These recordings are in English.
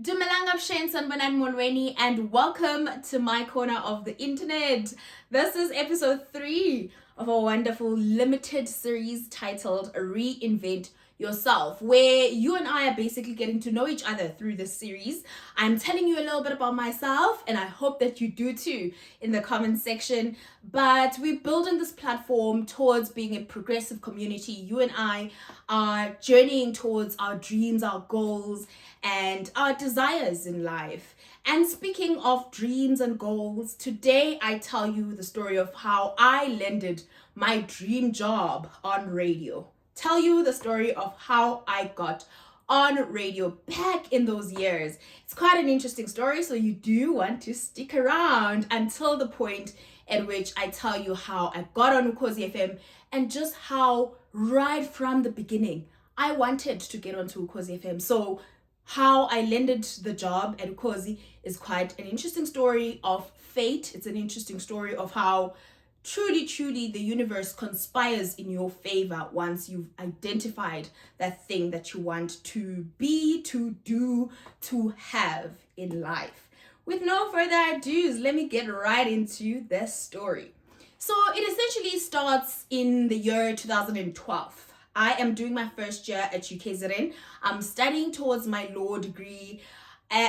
Dumelang Abshen Sanbanan Mulweni, and welcome to my corner of the internet. This is episode 3 of a wonderful limited series titled Reinvent Yourself, where you and I are basically getting to know each other through this series. I'm telling you a little bit about myself, and I hope that you do too in the comment section. But we're building this platform towards being a progressive community. You and I are journeying towards our dreams, our goals, and our desires in life. And speaking of dreams and goals, today I tell you the story of how I landed my dream job on radio. Tell you the story of how I got on radio back in those years. It's quite an interesting story, so you do want to stick around until the point at which I tell you how I got on Ukhozi FM and just how right from the beginning I wanted to get onto Ukhozi FM. So how I landed the job at Ukhozi is quite an interesting story of fate. It's an interesting story of how truly the universe conspires in your favor once you've identified that thing that you want to be, to do, to have in life. With no further ado, let me get right into the story. So it essentially starts in the year 2012. I am doing my first year at UKZN. I'm studying towards my law degree.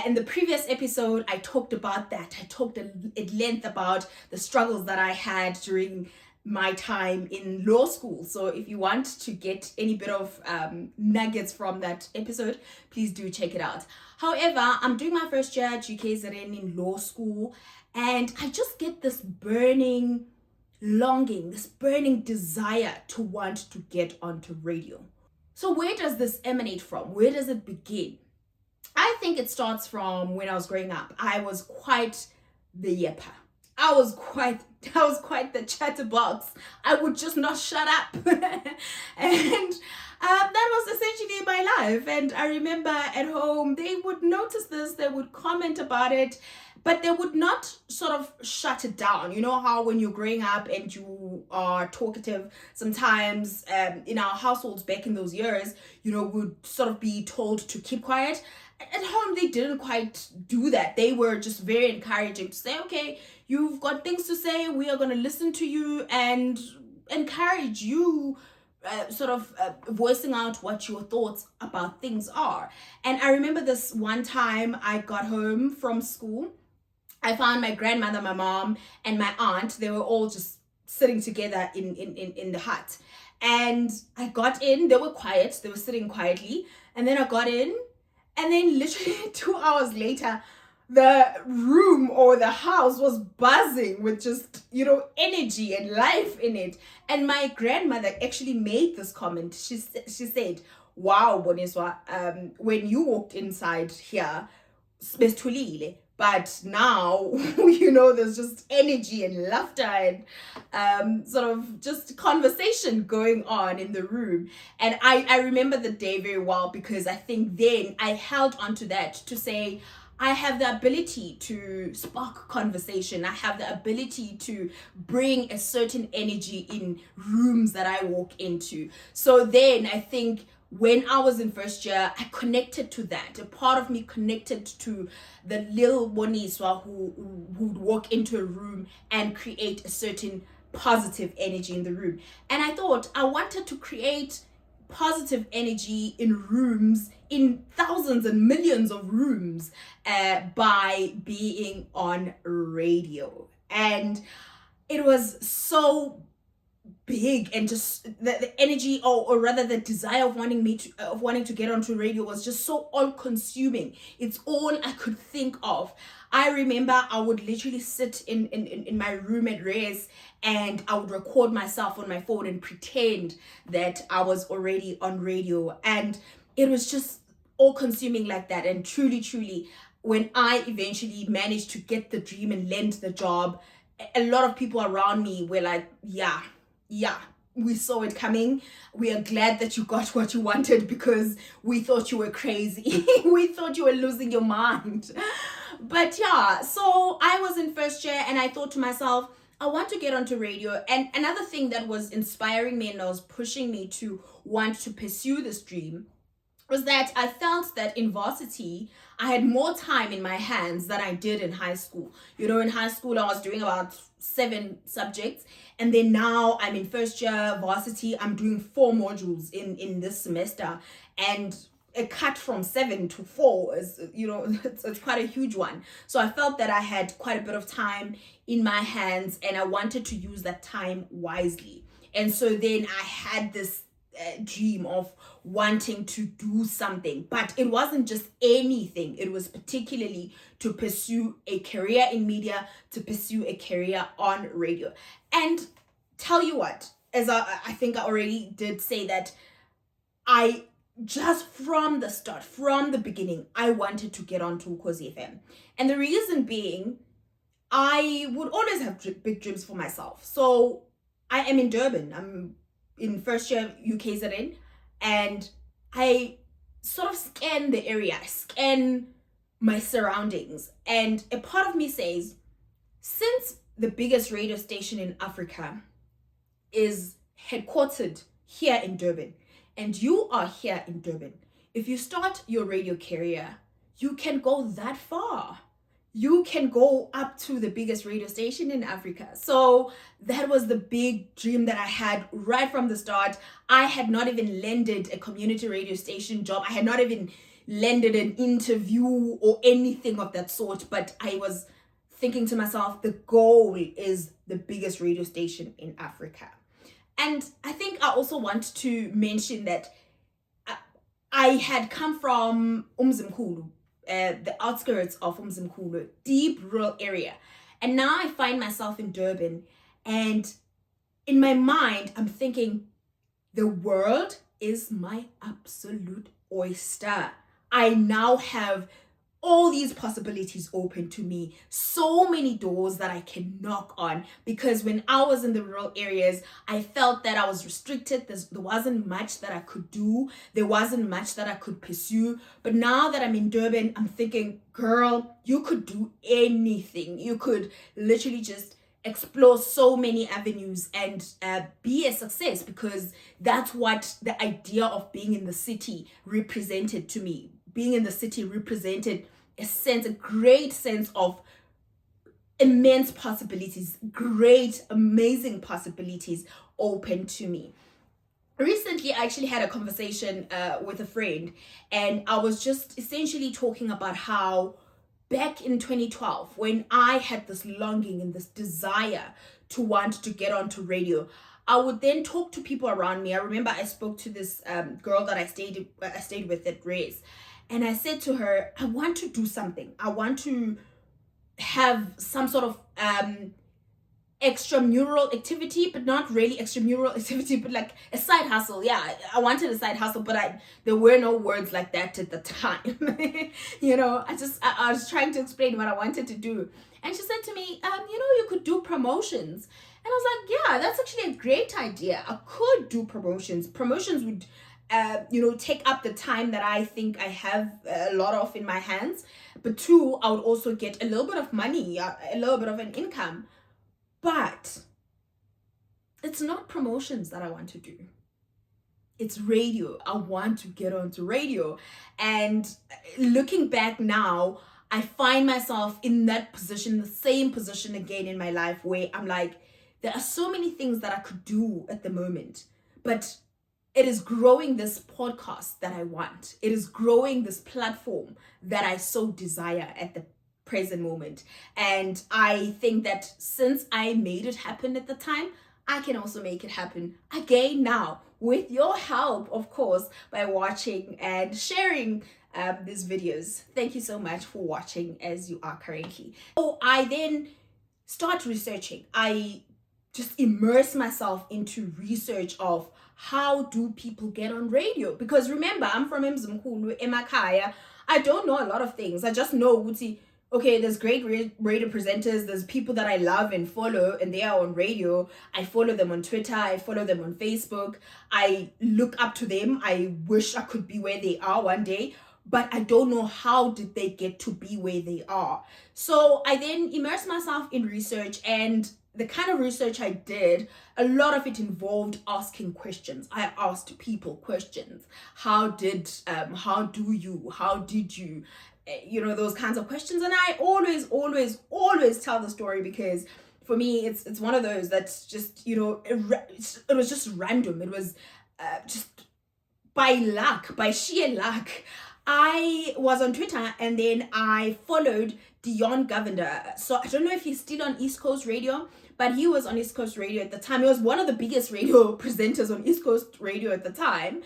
In the previous episode, I talked about that. I talked at length about the struggles that I had during my time in law school. So if you want to get any bit of nuggets from that episode, please do check it out. However, I'm doing my first year at UKZN in law school, and I just get this burning longing, this burning desire to want to get onto radio. So where does this emanate from? Where does it begin? I think it starts from when I was growing up. I was quite the yepper. I was quite the chatterbox. I would just not shut up. And that was essentially my life. And I remember at home, they would notice this, they would comment about it, but they would not sort of shut it down. You know how when you're growing up and you are talkative, sometimes in our households back in those years, would sort of be told to keep quiet. At home, they didn't quite do that. They were just very encouraging to say, okay, you've got things to say, we are going to listen to you and encourage you voicing out what your thoughts about things are. And I remember this one time I got home from school. I found my grandmother, my mom, and my aunt. They were all just sitting together in the hut. And I got in, they were quiet, they were sitting quietly. And then I got in, and then literally 2 hours later, the room or the house was buzzing with just, energy and life in it. And my grandmother actually made this comment. She said, wow, Boniswa, when you walked inside here, besithulile. But now, there's just energy and laughter and sort of just conversation going on in the room. And I remember the day very well, because I think then I held onto that to say, I have the ability to spark conversation. I have the ability to bring a certain energy in rooms that I walk into. So then I think when I was in first year, I connected to that. A part of me connected to the little Boniswa who would walk into a room and create a certain positive energy in the room. And I thought I wanted to create positive energy in rooms, in thousands and millions of rooms, by being on radio. And it was so big, and just the energy, or rather the desire of wanting to get onto radio was just so all consuming. It's all I could think of. I remember I would literally sit in my room at Reyes, and I would record myself on my phone and pretend that I was already on radio. And it was just all consuming like that. And truly, when I eventually managed to get the dream and land the job, a lot of people around me were like, yeah, we saw it coming. We are glad that you got what you wanted, because we thought you were crazy. We thought you were losing your mind. But yeah, so I was in first year, and I thought to myself, I want to get onto radio. And another thing that was inspiring me and was pushing me to want to pursue this dream was that I felt that in varsity, I had more time in my hands than I did in high school. You know, in high school, I was doing about 7 subjects. And then now I'm in first year varsity. I'm doing 4 modules in this semester. And a cut from 7 to 4 is, you know, it's quite a huge one. So I felt that I had quite a bit of time in my hands and I wanted to use that time wisely. And so then I had this dream of wanting to do something, but it wasn't just anything. It was particularly to pursue a career in media, to pursue a career on radio. And tell you what, as I think I already did say that I just from the start, from the beginning, I wanted to get onto Ukhozi FM. And the reason being, I would always have big dreams for myself. So I am in Durban. I'm in first year UKZN, and I sort of scan the area, I scan my surroundings, and a part of me says, since the biggest radio station in Africa is headquartered here in Durban, and you are here in Durban, if you start your radio career, you can go that far. You can go up to the biggest radio station in Africa. So that was the big dream that I had right from the start. I had not even landed a community radio station job. I had not even landed an interview or anything of that sort. But I was thinking to myself, the goal is the biggest radio station in Africa. And I think I also want to mention that I had come from Umzimkhulu, the outskirts of Umzimkhulu, deep rural area. And now I find myself in Durban, and in my mind, I'm thinking, the world is my absolute oyster. I now have all these possibilities open to me, so many doors that I can knock on, because when I was in the rural areas, I felt that I was restricted. There wasn't much that I could do. There wasn't much that I could pursue. But now that I'm in Durban, I'm thinking, girl, you could do anything. You could literally just explore so many avenues and be a success, because that's what the idea of being in the city represented to me. Being in the city represented a great sense of immense possibilities, great, amazing possibilities open to me. Recently, I actually had a conversation with a friend, and I was just essentially talking about how back in 2012, when I had this longing and this desire to want to get onto radio, I would then talk to people around me. I remember I spoke to this girl that I stayed with at Reyes. And I said to her, I want to do something. I want to have some sort of extramural activity, but not really extramural activity, but like a side hustle. Yeah, I wanted a side hustle, but there were no words like that at the time. You know, I was trying to explain what I wanted to do. And she said to me, you could do promotions. And I was like, yeah, that's actually a great idea. I could do promotions. Promotions would take up the time that I think I have a lot of in my hands. But 2, I would also get a little bit of money, a little bit of an income. But it's not promotions that I want to do. It's radio. I want to get onto radio. And looking back now, I find myself in that position, the same position again in my life, where I'm like, there are so many things that I could do at the moment, but it is growing this podcast that I want. It is growing this platform that I so desire at the present moment. And I think that since I made it happen at the time, I can also make it happen again now, with your help, of course, by watching and sharing these videos. Thank you so much for watching as you are currently. So I then start researching. I just immerse myself into research of how do people get on radio? Because remember, I'm from Mzimkhulu, Emakhaya. I don't know a lot of things. I just know, okay, there's great radio presenters. There's people that I love and follow, and they are on radio. I follow them on Twitter. I follow them on Facebook. I look up to them. I wish I could be where they are one day, but I don't know how did they get to be where they are. So I then immerse myself in research, and the kind of research I did, a lot of it involved asking questions. I asked people questions. How did you, those kinds of questions. And I always tell the story, because for me, it's one of those that's just, it was just random. It was just by sheer luck. I was on Twitter, and then I followed Dion Govender. So I don't know if he's still on East Coast Radio, but he was on East Coast Radio at the time. He was one of the biggest radio presenters on East Coast Radio at the time.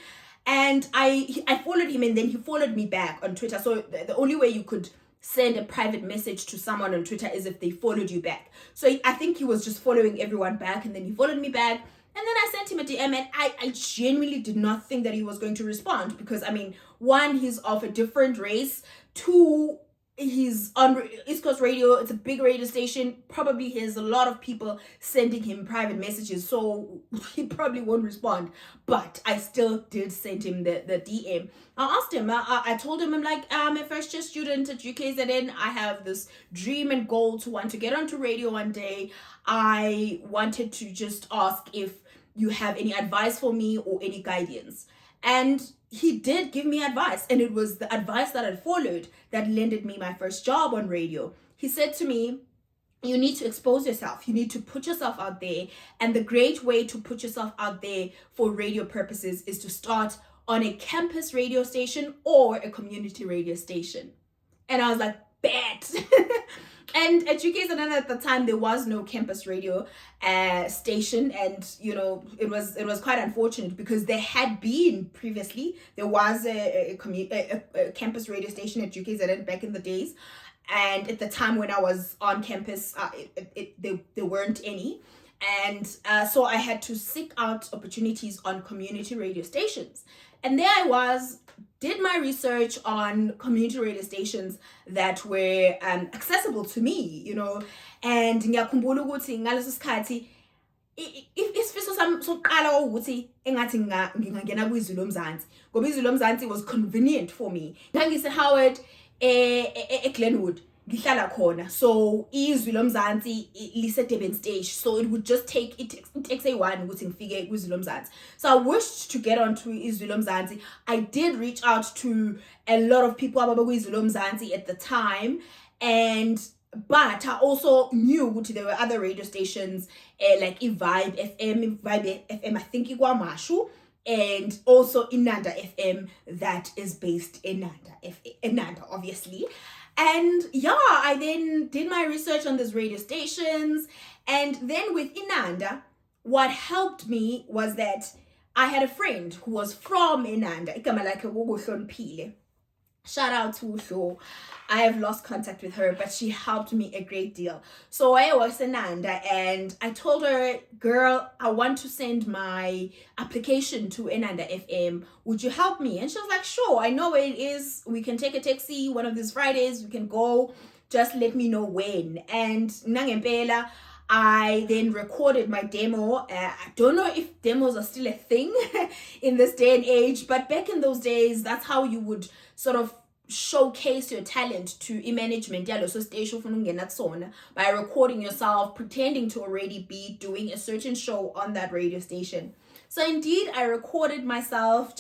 And I followed him, and then he followed me back on Twitter. So the only way you could send a private message to someone on Twitter is if they followed you back. So I think he was just following everyone back, and then he followed me back. And then I sent him a DM, and I genuinely did not think that he was going to respond, because, I mean, one, he's of a different race. Two, he's on East Coast Radio. It's a big radio station. Probably has a lot of people sending him private messages, so he probably won't respond. But I still did send him the DM. I asked him, I told him, I'm like, I'm a first year student at UKZN. I have this dream and goal to want to get onto radio one day. I wanted to just ask if you have any advice for me or any guidance. And he did give me advice, and it was the advice that I followed that landed me my first job on radio. He said to me, you need to expose yourself. You need to put yourself out there. And the great way to put yourself out there for radio purposes is to start on a campus radio station or a community radio station. And I was like, bet. And at UKZN at the time, there was no campus radio station, and it was quite unfortunate, because there had been previously, there was a campus radio station at UKZN back in the days, and at the time when I was on campus, there weren't any, and so I had to seek out opportunities on community radio stations. And there I was, did my research on community radio stations that were accessible to me, and ngiyakhumbula ukuthi ngaleso sikhathi isifiso sami sokuqala ukuthi engathi ngingangena kwiZwi loMzansi, ngoba iZwi loMzansi was convenient for me. Ngangise Howard eGlenwood, ngihlala khona, so iZwi loMzansi lise Durban stage, so it would just take it takes a1 ukuthi ngifike kwiZwi loMzansi. So I wished to get onto iZwi loMzansi. I did reach out to a lot of people about iZwi loMzansi at the time, but I also knew there were other radio stations like Vibe FM, I think Mashu, and also Inanda FM that is based in Inanda, obviously. And yeah, I then did my research on these radio stations. And then with Inanda, what helped me was that I had a friend who was from Inanda. Shout out to Usho. I have lost contact with her, but she helped me a great deal. So I was in Inanda, and I told her, girl, I want to send my application to Inanda FM. Would you help me? And she was like, sure, I know where it is. We can take a taxi one of these Fridays. We can go. Just let me know when. And nangempela, I then recorded my demo. I don't know if demos are still a thing in this day and age, but back in those days, that's how you would sort of showcase your talent to management by recording yourself, pretending to already be doing a certain show on that radio station. So indeed, I recorded myself.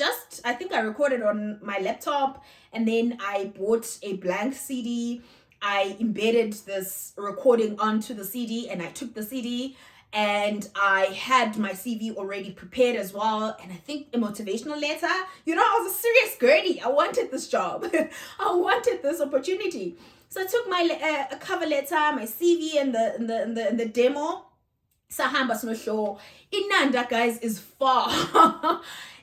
I think I recorded on my laptop, and then I bought a blank CD. I embedded this recording onto the CD, and I took the CD, and I had my CV already prepared as well, and I think a motivational letter. I was a serious girly. I wanted this job. I wanted this opportunity. So I took my a cover letter, my CV, and the demo. Sahamba Snow Show. Inanda, guys, is far.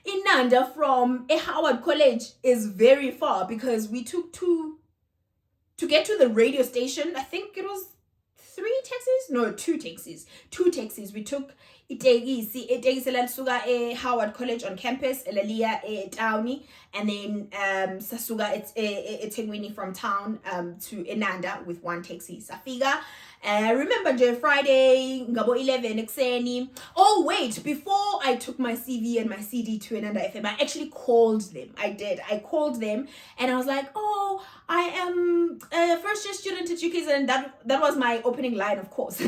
Inanda from Howard College is very far, because we took to get to the radio station. I think it was 2 taxis. We took itekisi elisuka Howard College on campus, elaliya eTown, and then sasuka eThekwini from town to Enanda with one taxi. Safika. Remember nje Friday ngabo 11 ekseni. Oh wait, before I took my CV and my CD to Enanda FM, I actually called them. I called them and I was like, oh, I am a first year student at UKZ, and that was my opening line, of course,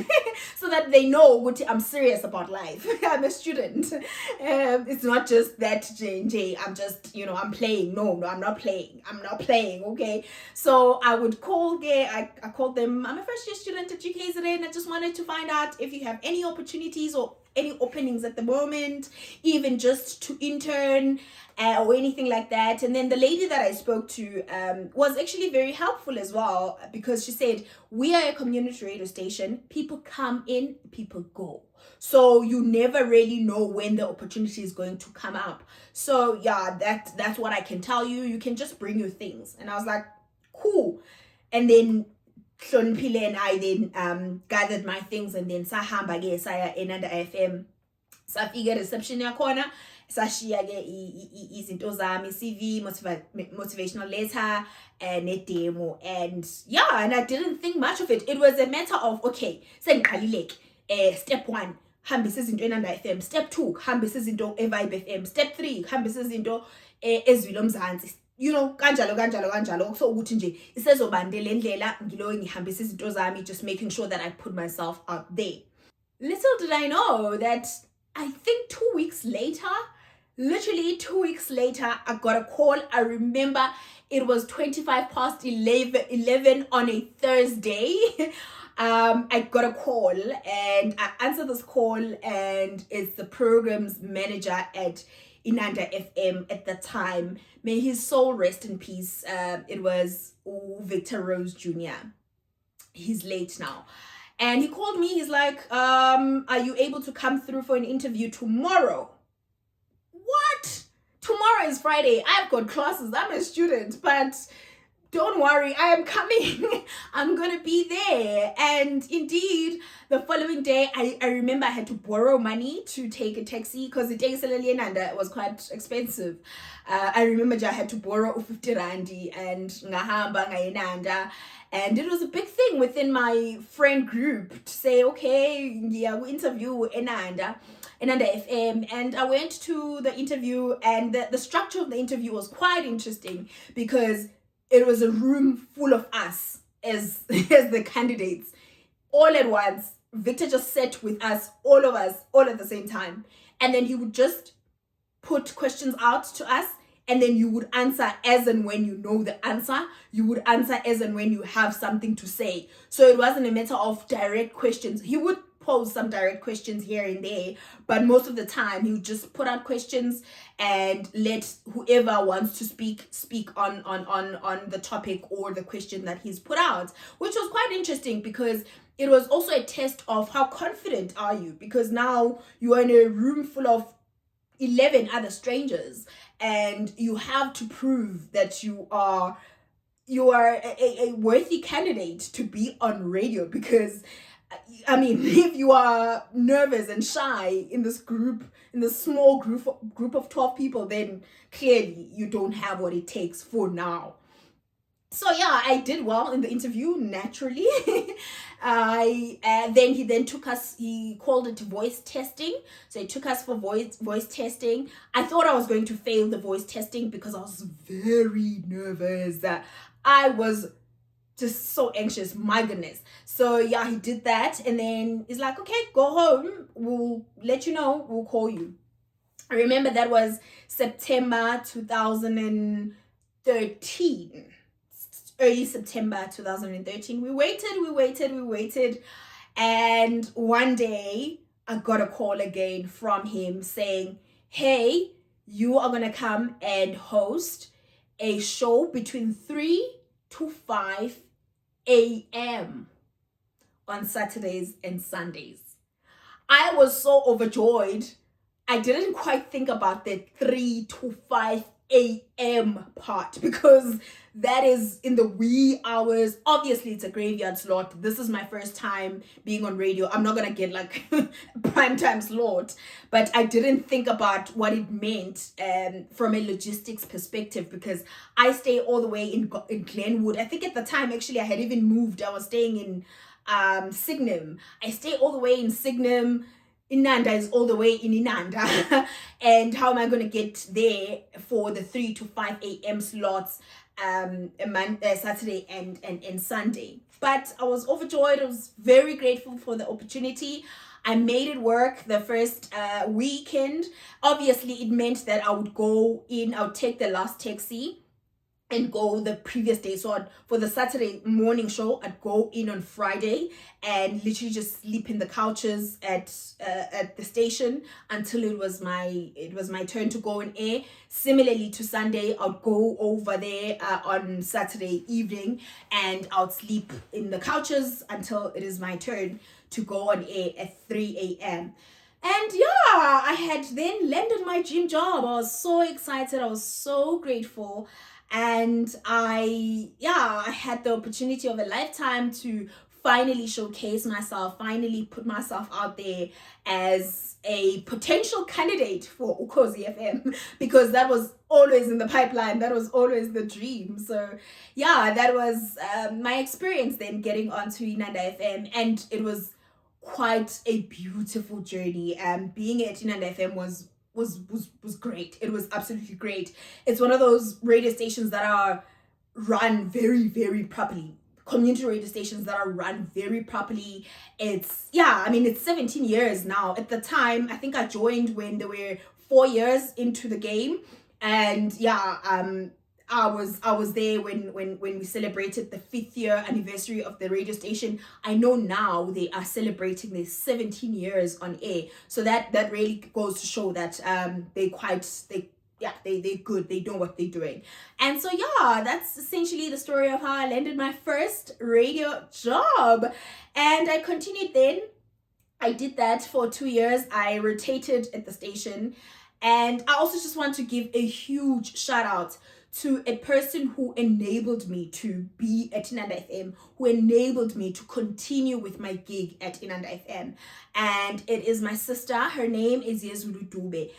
so that they know what I'm serious about life. I'm a student. It's not just that J&J. I'm just, I'm playing. No, I'm not playing. Okay. So I would call. I called them. I'm a first year student at UKZ, and I just wanted to find out if you have any opportunities or any openings at the moment, even just to intern or anything like that. And then the lady that I spoke to was actually very helpful as well, because she said, we are a community radio station. People come in, people go. So you never really know when the opportunity is going to come up. So yeah, that's what I can tell you. You can just bring your things. And I was like, cool. And then Hloniphile and I then gathered my things, and then sahamba ke saya Enanda FM. Safika reception yakhona, sashiya ke izinto zami, CV, motivational letter, and demo. And yeah, and I didn't think much of it. It was a matter of, okay, sengiqalileke. Step 1, hambisa izinto Enanda FM. Step 2, hambisa izinto eVibe FM. Step 3, hambisa izinto eZwilo Mzansi. Kanjalo. So ukuthi nje isezobande le ndlela ngilo ngihambisa izinto zami, just making sure that I put myself out there. Little did I know that I think 2 weeks later, literally 2 weeks later, I got a call. I remember it was 25 past 11 on a Thursday. I got a call and I answered this call, and it's the programs manager at Enanda FM at the time. May his soul rest in peace. It was Victor Rose Jr. He's late now. And he called me. He's like, are you able to come through for an interview tomorrow? What? Tomorrow is Friday. I've got classes. I'm a student, but don't worry, I am coming. I'm gonna be there. And indeed, the following day, I remember I had to borrow money to take a taxi, because the taxi Enanda was quite expensive. I remember I had to borrow 50 randi and ngahamba ngayenanda. And it was a big thing within my friend group to say, okay, yeah, we interview Enanda FM. And I went to the interview, and the structure of the interview was quite interesting, because it was a room full of us as the candidates. All at once, Victor just sat with us, all of us, all at the same time. And then he would just put questions out to us, and then you would answer as and when you know the answer. You would answer as and when you have something to say. So it wasn't a matter of direct questions. He would pose some direct questions here and there, but most of the time he would just put out questions and let whoever wants to speak on the topic or the question that he's put out, which was quite interesting, because it was also a test of how confident are you, because now you are in a room full of 11 other strangers, and you have to prove that you are a worthy candidate to be on radio. Because I mean, if you are nervous and shy in this small group of 12 people, then clearly you don't have what it takes for now. So yeah, I did well in the interview, naturally. Then he took us, he called it voice testing. So he took us for voice testing. I thought I was going to fail the voice testing because I was very nervous. I was just so anxious, my goodness. So yeah, he did that, and then he's like, okay, go home, we'll let you know, we'll call you. I remember that was September 2013, early September 2013. We waited, and one day I got a call again from him saying, hey, you are gonna come and host a show between 3 to 5 a.m. on Saturdays and Sundays. I was so overjoyed. I didn't quite think about the 3 to 5 a.m. part, because that is in the wee hours. Obviously, it's a graveyard slot. This is my first time being on radio. I'm not gonna get like prime time slot, but I didn't think about what it meant from a logistics perspective, because I stay all the way in Glenwood. I think at the time, actually, I had even moved. I was staying in Sydenham. I stay all the way in Sydenham. Inanda is all the way in Inanda. And how am I going to get there for the 3 to 5 a.m. slots Saturday and Sunday? But I was overjoyed. I was very grateful for the opportunity. I made it work the first weekend. Obviously, it meant that I would go in, I would take the last taxi and go the previous day. So for the Saturday morning show, I'd go in on Friday and literally just sleep in the couches at the station until it was my turn to go on air. Similarly to Sunday, I'd go over there on Saturday evening and I'd sleep in the couches until it is my turn to go on air at 3 a.m. And yeah, I had then landed my dream job. I was so excited. I was so grateful. And I had the opportunity of a lifetime to finally showcase myself, finally put myself out there as a potential candidate for Ukhozi FM, because that was always in the pipeline. That was always the dream. So yeah, that was my experience then getting onto Inanda FM, and it was quite a beautiful journey. Being at Inanda FM was great. It was absolutely great. It's one of those radio stations that are run very, very properly. Community radio stations that are run very properly. It's 17 years now. At the time, I think I joined when they were 4 years into the game. And I was there when we celebrated the 5th year anniversary of the radio station. I know now they are celebrating their 17 years on air. So that really goes to show that they're good. They know what they're doing. And so yeah, that's essentially the story of how I landed my first radio job. And I continued then. I did that for 2 years. I rotated at the station. And I also just want to give a huge shout out to a person who enabled me to be at Inanda FM, who enabled me to continue with my gig at Inanda FM. And it is my sister. Her name is Yezulu Dube.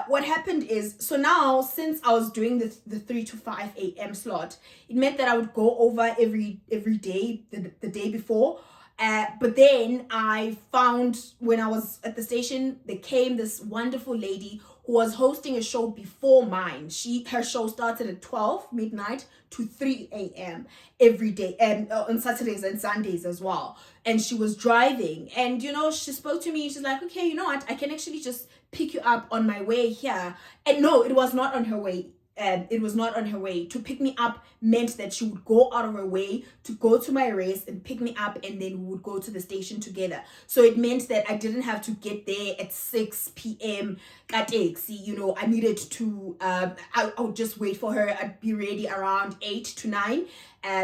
What happened is, so now since I was doing the 3 to 5 a.m. slot, it meant that I would go over every day, the day before. But then I found, when I was at the station, there came this wonderful lady who was hosting a show before mine. Her show started at 12 midnight to 3 a.m. every day, and on Saturdays and Sundays as well. And she was driving, and she spoke to me. She's like, okay, you know what? I can actually just pick you up on my way here. And no, it was not on her way. It was not on her way. To pick me up meant that she would go out of her way to go to my race and pick me up, and then we would go to the station together. So it meant that I didn't have to get there at 6 p.m. I needed to, I would just wait for her. I'd be ready around 8 to 9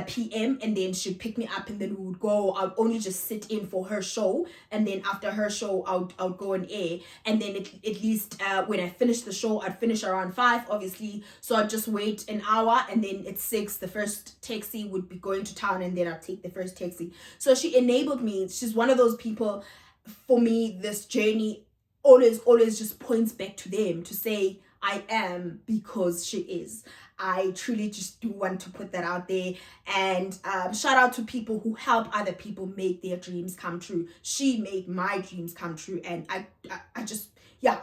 p.m. and then she'd pick me up, and then we would go. I'd only just sit in for her show, and then after her show I would go on air. And then at least when I finished the show, I'd finish around 5, obviously, so I'd just wait an hour, and then at 6 the first taxi would be going to town, and then I'd take the first taxi. So she enabled me. She's one of those people. For me, this journey always just points back to them, to say I am because she is. I truly just do want to put that out there. And shout out to people who help other people make their dreams come true. She made my dreams come true, and I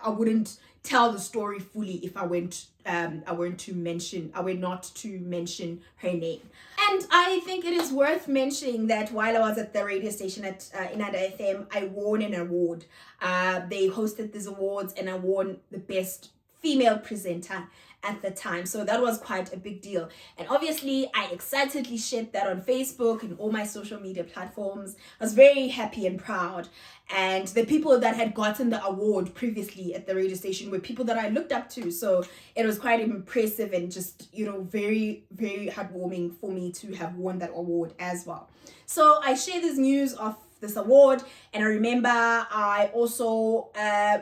wouldn't tell the story fully if I were not to mention her name. And I think it is worth mentioning that while I was at the radio station at Inanda FM, I won an award. They hosted these awards, and I won the best female presenter at the time. So that was quite a big deal. And obviously I excitedly shared that on Facebook and all my social media platforms. I was very happy and proud. And the people that had gotten the award previously at the radio station were people that I looked up to. So it was quite impressive and just, very, very heartwarming for me to have won that award as well. So I share this news of this award, and I remember I also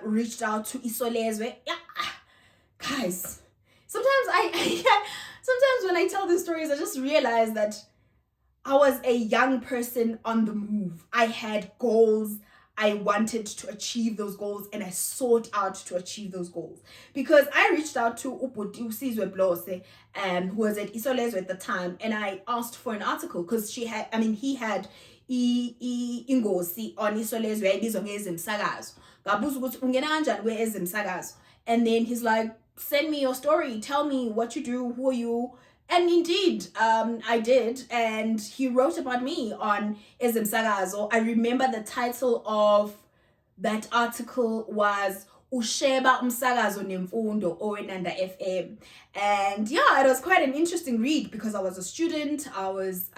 reached out to Isolezwe. Yeah, guys, sometimes sometimes when I tell these stories, I just realize that I was a young person on the move. I had goals. I wanted to achieve those goals, and I sought out to achieve those goals because I reached out to Uputi Usizwe Blose, who was at Isolezwe at the time, and I asked for an article because he had ingosi on Isolezwe yayibizwa ngezemsakazo. Ngabuza ukuthi ungena kanjani kwezemsakazo, and then he's like, send me your story, tell me what you do, who are you. And indeed, I did, and he wrote about me on Ezemsakazo. I remember the title of that article was Usheba Umsakazo Nemfundo Owenanda FM. And yeah, it was quite an interesting read because I was a student, I was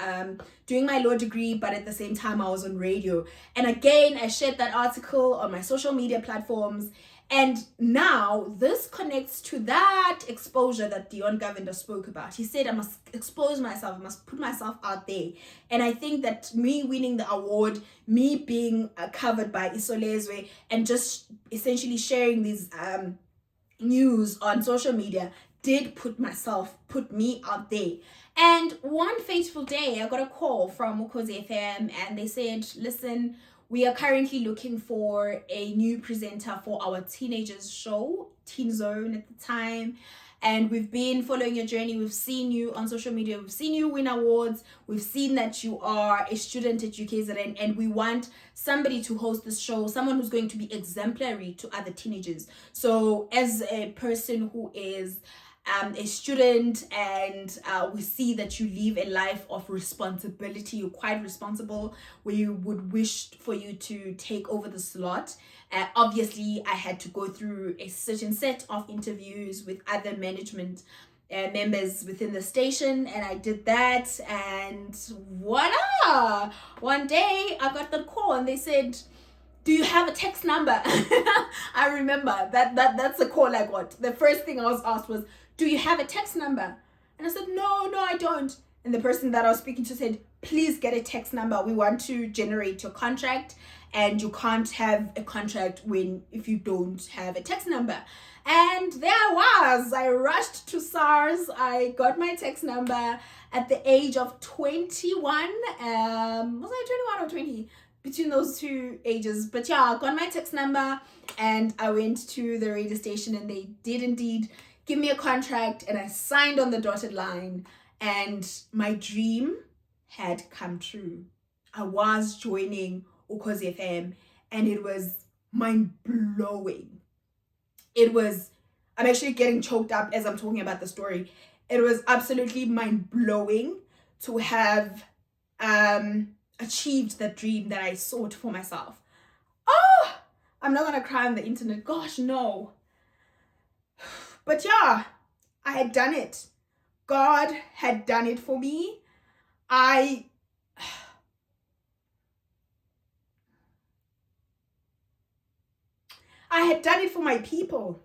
doing my law degree, but at the same time I was on radio. And again, I shared that article on my social media platforms. And now this connects to that exposure that Dion Govender spoke about. He said, I must expose myself, I must put myself out there. And I think that me winning the award, me being covered by Isolezwe, and just essentially sharing these news on social media did put me out there. And one fateful day, I got a call from Ukhozi FM, and they said, listen, we are currently looking for a new presenter for our teenagers show, Teen Zone at the time. And we've been following your journey. We've seen you on social media. We've seen you win awards. We've seen that you are a student at UKZN, and we want somebody to host this show, someone who's going to be exemplary to other teenagers. So as a person who is a student, and we see that you live a life of responsibility, you're quite responsible, we would wish for you to take over the slot. Obviously, I had to go through a certain set of interviews with other management members within the station, and I did that, and voila! One day I got the call and they said, do you have a text number? I remember that's the call I got. The first thing I was asked was, do you have a text number? And I said, no, I don't. And the person that I was speaking to said, please get a text number. We want to generate your contract, and you can't have a contract if you don't have a text number. And there I rushed to SARS. I got my text number at the age of 21. Was I 21 or 20? Between those two ages. But yeah, I got my text number and I went to the radio station, and they did indeed give me a contract, and I signed on the dotted line, and my dream had come true. I was joining Ukhozi FM, and it was mind-blowing. I'm actually getting choked up as I'm talking about the story. It was absolutely mind-blowing to have achieved that dream that I sought for myself. Oh, I'm not gonna cry on the internet. Gosh, no. But yeah, I had done it. God had done it for me. I had done it for my people.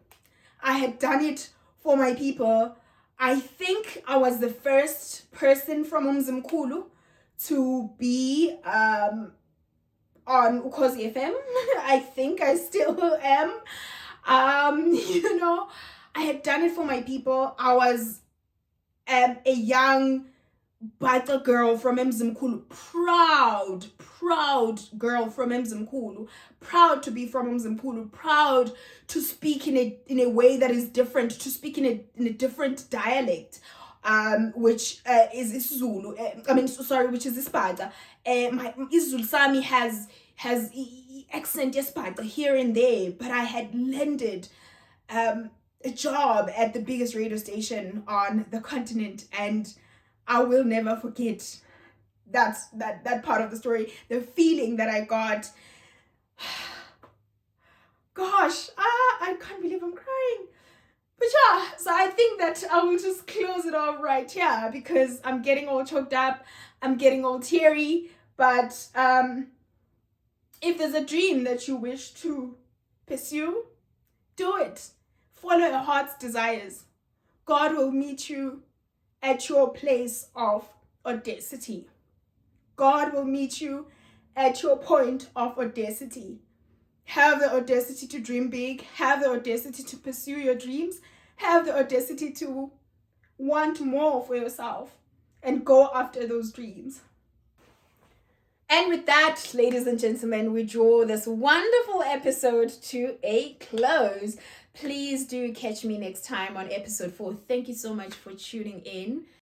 I had done it for my people. I think I was the first person from Umzimkhulu to be on Ukhozi FM. I think I still am. I had done it for my people. I was a young Baita girl from Mzimkhulu, proud girl from Mzimkhulu, proud to be from Mzimkhulu, proud to speak in a way that is different, to speak in a different dialect, which is isiZulu. Which is Isipata. My isiZulu Sami has accent Isipata here and there, but I had landed a job at the biggest radio station on the continent, and I will never forget that part of the story, the feeling that I got. Gosh, I can't believe I'm crying. But yeah, so I think that I will just close it off right here because I'm getting all choked up, I'm getting all teary. But if there's a dream that you wish to pursue, do it. Follow your heart's desires. God will meet you at your place of audacity. God will meet you at your point of audacity. Have the audacity to dream big. Have the audacity to pursue your dreams. have the audacity to want more for yourself and go after those dreams. And with that, ladies and gentlemen, we draw this wonderful episode to a close. Please do catch me next time on episode 4. Thank you so much for tuning in.